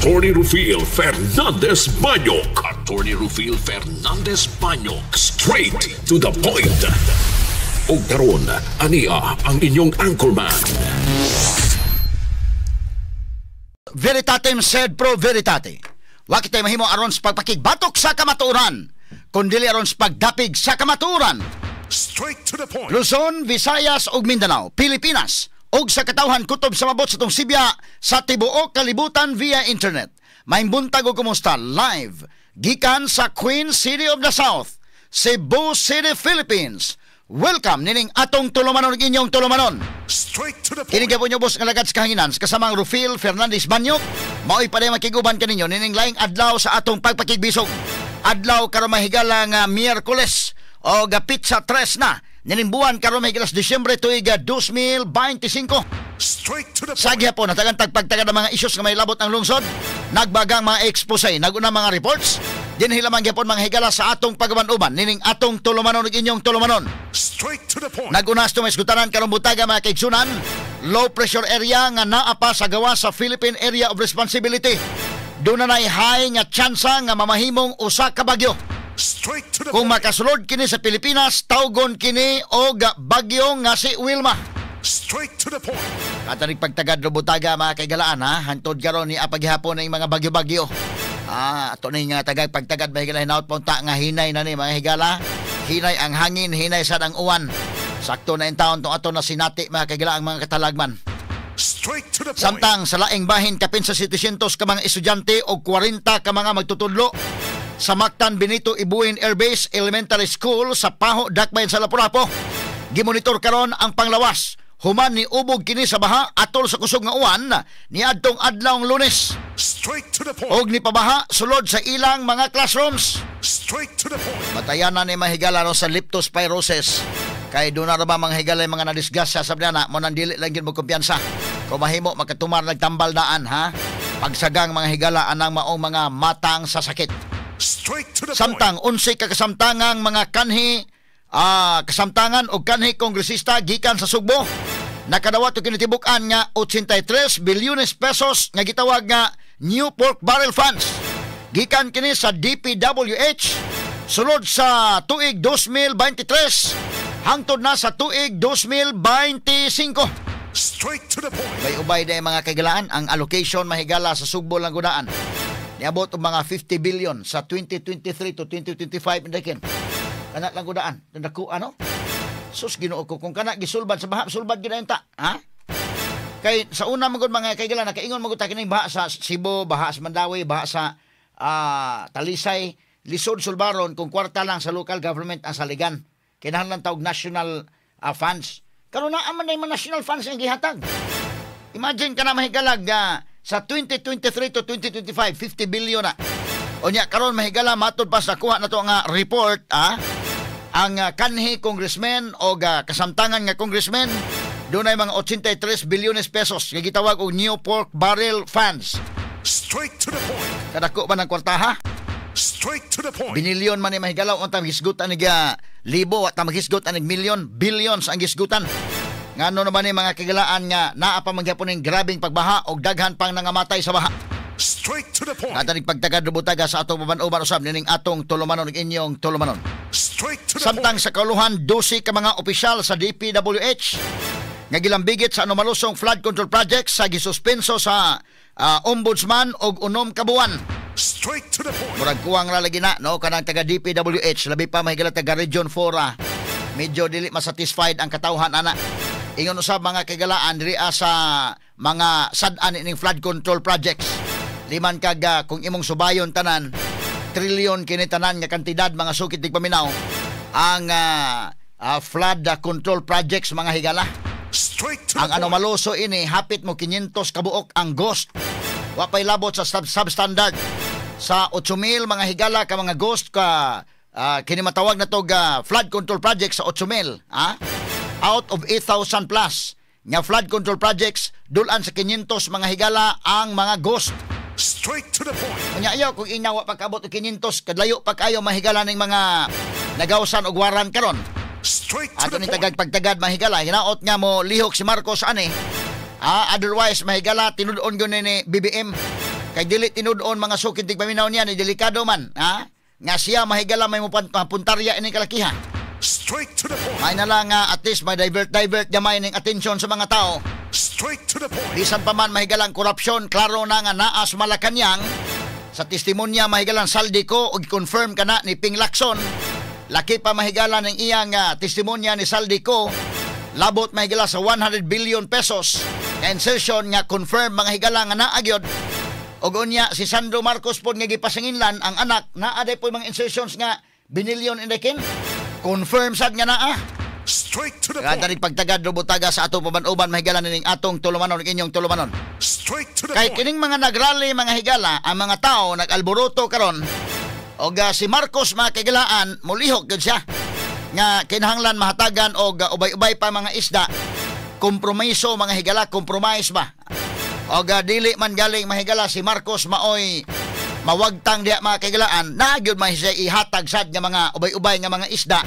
Attorney Rufil Fernandez Banyok. Attorney Rufil Fernandez Banyok. Straight to the point. O karon, ania ang inyong anchorman. Veritatem sed pro veritate. Wa kitay mahimo aron sa pagpakigbatok sa kamatuoran, kundi aron sa pagdapig sa kamatuoran. Straight to the point. Luzon, Visayas ug Mindanao, Pilipinas, ug sa katawhan kutob sa mabot sa tong Sibya sa tibuok kalibutan via internet. Maayong buntag ug kumusta live gikan sa Queen City of the South, Cebu City, Philippines. Welcome nining atong tulumanon ug inyong tulumanon. Straight to the point. Kini gyapon bos nga lagad sa kahanginan sa kasamang Rufil Fernandez Banyok. Mao'y paday makiguban kaninyo nining laing adlaw sa atong pagpakigbisog. Adlaw karon mahigala nga Miyerkules o gapit sa 3 na nining buwan karon mahigalas Disyembre tuig 2025. Straight to the point. Sa gyapon natagan tagpagtagad ang mga issues nga may labot ang lungsod. Nagbagang mga expose, naguna mga reports. Dinhi lamang gyapon mga higala sa atong pagaman-uban nining atong tulumanon ug inyong tulumanon. Straight to the point. Nagunas to maisgutanan karong butaga mga kaigsunan, low pressure area nga naa pa sa gawa sa Philippine Area of Responsibility. Doon na high nga tsansa nga mamahimong usa ka bagyo. Straight to the Kung point. makasulod kini sa Pilipinas, tawgon kini og bagyo nga si Wilma. Straight to the point. Katanig pagtagad do butaga mga kaigalaan ha, hantod karon ni apaghapon ng mga bagyo-bagyo. Ato na nga tagag pagtagad mahigala hinaut punta nga hinay na ni mga higala. Hinay ang hangin, hinay sad ang uwan. Sakto na in taon tong ato na sinati mga kagila ang mga katalagman. Straight to the point. Samtang sa laing bahin kapin sa 700 ka mga estudyante o 40 ka mga magtutudlo sa Mactan Benito Ibuin Air Base Elementary School sa Paho, Dakbayan sa Lapu-Lapu. Gimonitor karon ang panglawas. Human ni ubog kini sa baha atol sa kusog nga uwan ni adtong adlawng Lunes. Straight to the point. Og ni pabaha sulod sa ilang mga classrooms. Straight to the point. Matayanan ni mahigala no sa leptospirosis. Kay doon na ba mga higala mga nadisgrasya sa na mo nandili lang yun mo kumpiyansa. Kung mahimo makatumar nagtambal daan ha. Pagsagang mga higala anang maong mga matang sa sakit. Straight to the Samtang unsay ka kasamtangang mga kanhi kasamtangan o kanhi kongresista gikan sa Sugbo. Nakadawat og kinitibuk-an nga 83 bilyones pesos nga gitawag nga New Pork Barrel Funds. Gikan kini sa DPWH sulod sa tuig 2023 hangtod na sa tuig 2025. Straight to the point. Ubay na mga kagalaan ang allocation mahigala sa Sugbo lang gunaan. Niabot og mga 50 billion sa 2023 to 2025 indikin. Kana lang gunaan. Nandako ano? Sus Ginoo ko kung kana gisulbad sa baha, sulbad gid ta, ha? Kay sa una magud mga kaigalan nakaingon magud ta kining baha sa Cebu, baha sa Mandawi, baha sa Talisay, lisod sulbaron kung kwarta lang sa local government ang saligan. Kinahanglan tawag national funds. Karon na man na national funds ang gihatag. Imagine kana mahigalag sa 2023 to 2025 50 billion na. Unya karon mahigala matud pa sa kuha nato nga report ang kanhi congressman o kasamtangan nga congressman dunay mga 83 bilyones pesos nga gitawag og New Pork Barrel Funds. Straight to the point. Kadako ba ng kwartaha? Straight to the point. Binilyon man ni mahigalaw ang hisgutan ni libo at mahisgutan ni milyon, billions ang hisgutan. Ngano naman ni mga kagalaan nga naa pa mangyapon ning grabing pagbaha og daghan pang nangamatay sa baha. Straight to the point. Katanig pagtagad butaga sa atong baban-uban usab nining atong tulumanon ug inyong tulumanon. Straight to the Samtang point. sa kauluhan 12 ka mga opisyal sa DPWH nga gilambigit sa anomalusong flood control project sa gisuspenso sa ombudsman og 6 ka buwan. Straight to the point. Murag kuwang lalagi na no kanang taga DPWH labi pa mahigala taga Region 4 medyo dili masatisfied ang katawhan ana. Ingon usab mga kagalaan diri sa mga sad-an ining flood control projects. Liman kag kung imong subayon tanan trilyon kini tanan nga kantidad mga sukit tig paminaw ang flood control projects mga higala. Straight to the Ang point. anomaloso ini hapit mo 500 kabuok ang ghost. Wa pay labot sa substandard sa 8,000 mga higala ka mga ghost ka kini matawag na to flood control project sa 8,000 out of 8,000 plus nga flood control projects dulan sa 500 mga higala ang mga ghost. Straight to the point. Kanya ayaw kung inawa pagkabot og 500 kadlayo pa kayo mahigala ning mga nagawsan og waran karon. Straight to Ato the ni point. tagad-pagtagad mahigala hinaot nga mo lihok si Marcos ani. Otherwise mahigala tinud-on gyud ni BBM Kay dili tinud-on mga sukid tigpaminaw niya ni delikado man, ha? Nga siya mahigala may mapuntarya ini kalakiha. Straight to the point. May na lang at least may divert gamay ning atensyon sa mga tao. Straight to the point. Bisan pa man mahigalang korupsyon, klaro na nga naas Malacañang. Sa testimonya mahigalang saldi ko og confirm kana ni Ping Lacson. Laki pa mahigala ng iyang testimonya ni saldi ko. Labot mahigala sa 100 billion pesos. Insertion nga confirm mga higala nga naagyod. Og unya si Sandro Marcos po nga gipasinginlan ang anak naaday po mga insertions nga binilyon in the kin. Confirm sad nga naa. Straight to the Kada point. rin pagtagad butaga sa atong paman-uban mahigala ning atong tulumanon inyong tulumanon. Straight to the Kay point. kining mga nagrally mga higala ang mga tao nag-alboroto karon. Og si Marcos makigalaan mulihok gud siya nga kinahanglan mahatagan og ubay-ubay pa mga isda. Kompromiso mga higala, compromise ba? Og dili man galing mahigala si Marcos maoy mawagtang diha mga kigalaan na gyud man siya ihatag sad nga mga ubay-ubay nga mga isda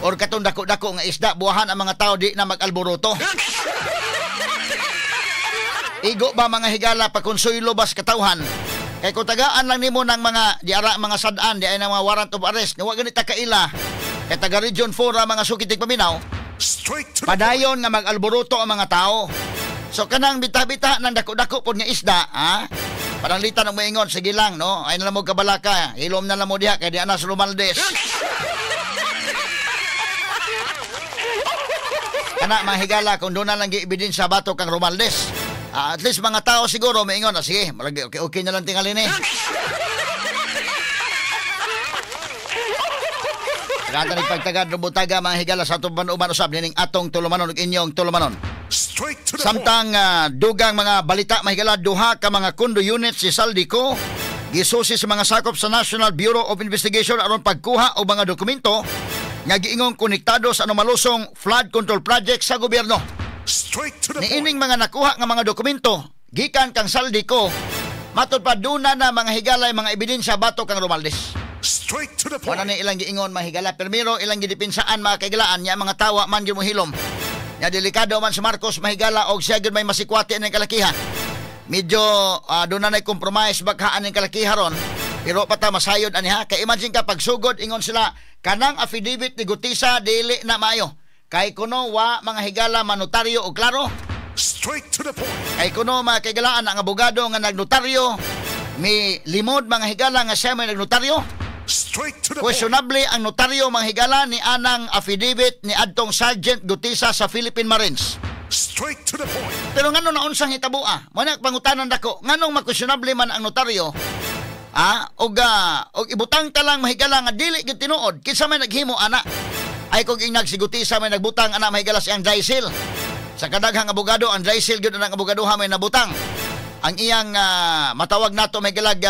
or katong dako-dako nga isda buhahan ang mga tao di na mag-alboroto. Igo ba mga higala pakonsuelo bas katawhan? Kay kung tagaan lang nimo ng mga diara mga sad-an di ay ng mga warrant of arrest nga wa ganit kaila kay taga Region 4 ang mga sukitig paminaw Straight to the point. padayon nga mag-alboroto ang mga tao. So kanang bita-bita ng dako-dako pod nga isda, ha? Pananglitan ng maingon, sige lang, no? Ay na lang mo kabalaka, ilom na lang mo diha kay di ana sa Romaldes. Kana mga higala kung doon na lang gi-ebidensya bato kang Romaldes. At least mga tao siguro maingon, sige, okay na lang tingali ni. Kada ni pagtagad ng butaga mga higala sa atong panuban usab nining atong tulumanon ug inyong tulumanon. Straight to the point. Samtang dugang mga balita mahigala duha ka mga condo units si Saldico gisusi sa mga sakop sa National Bureau of Investigation aron pagkuha og mga dokumento nga giingong konektado sa anomalusong flood control project sa gobyerno. Straight to the point. Niining mga nakuha nga mga dokumento gikan kang Saldico matud pa duna na mga higalay mga ebidensya bato kang Romaldes. Straight to the Wala point. na ilang giingon mahigala primero ilang gidepinsaan mga kaigalaan nya mga tawa man gyud mohilom. Nya delikado man si Marcos mahigala og siya gyud may masikwati ning kalakihan. Medyo doon na compromise baghaan ning kalakihan ron. Pero pata masayod aniha kay imagine ka pagsugod ingon sila kanang affidavit ni Gutisa dili na maayo. Kay kuno wa mga higala manotaryo og klaro. Straight to the point. Kay kuno mga kaigalaan ang abogado nga nagnotaryo mi limod mga higala nga siya may nagnotaryo. Straight to the point. Questionable ang notaryo mga higala ni anang affidavit ni adtong Sergeant Gutisa sa Philippine Marines. Straight to the point. Pero ngano na unsang hitabua? Mo na pangutanan dako, nganong ma-questionable man ang notaryo? Og ibutang ka lang mahigala nga dili gid tinuod kinsa may naghimo ana. Ay kung inag si Gutisa may nagbutang ana mahigala si ang Drysil. Sa kadaghang abogado ang Drysil gyud ang abogadoha may nabutang. Ang iyang matawag nato may galag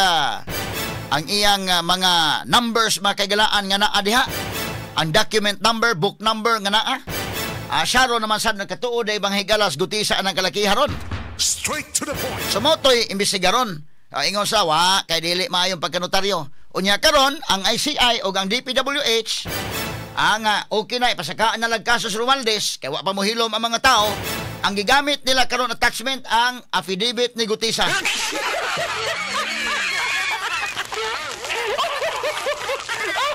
ang iyang mga numbers makagalaan nga naa diha. Ang document number, book number nga naa. Syaro naman sad nagkatuod ay bang higalas Gutisa anang kalakiharon. Straight to the point. So motoy imbestigaron. Ingon sa wa kay dili maayong pagkanotaryo. Unya karon ang ICI o ang DPWH ang okay na ipasakaan na lang kaso sa Romaldes kay wa pa mohilom ang mga tao. Ang gigamit nila karon attachment ang affidavit ni Gutisa.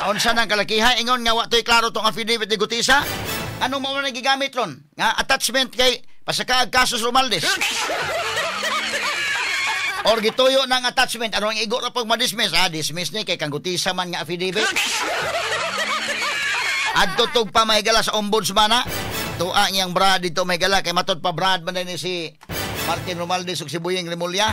Unsa nang kalakiha ingon nga wa toy klaro tong affidavit ni Gutisa? Anong mao na gigamit ron? Nga attachment kay pasakaag kaso sa Romaldes. Or gituyo ng attachment anong igo ra pag ma-dismiss? Dismiss ni kay kang Gutisa man nga affidavit. Adto tug pa mahigala sa ombudsman na. Tuwa niyang brad dito mahigala kay matud pa brad man ni si Martin Romaldes ug si Buying Remulla.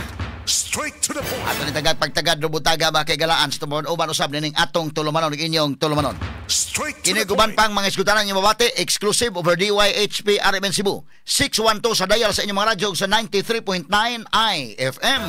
Straight to the point. Ato ni pagtagad butaga ba kay galaan sa tubon uban usab ning atong tulumanon ug inyong tulumanon. Straight to Kini the kuban point. pang mga iskutanan nga mabati exclusive over DYHP RMN Cebu 612 sa dial sa inyong mga radyo sa 93.9 IFM.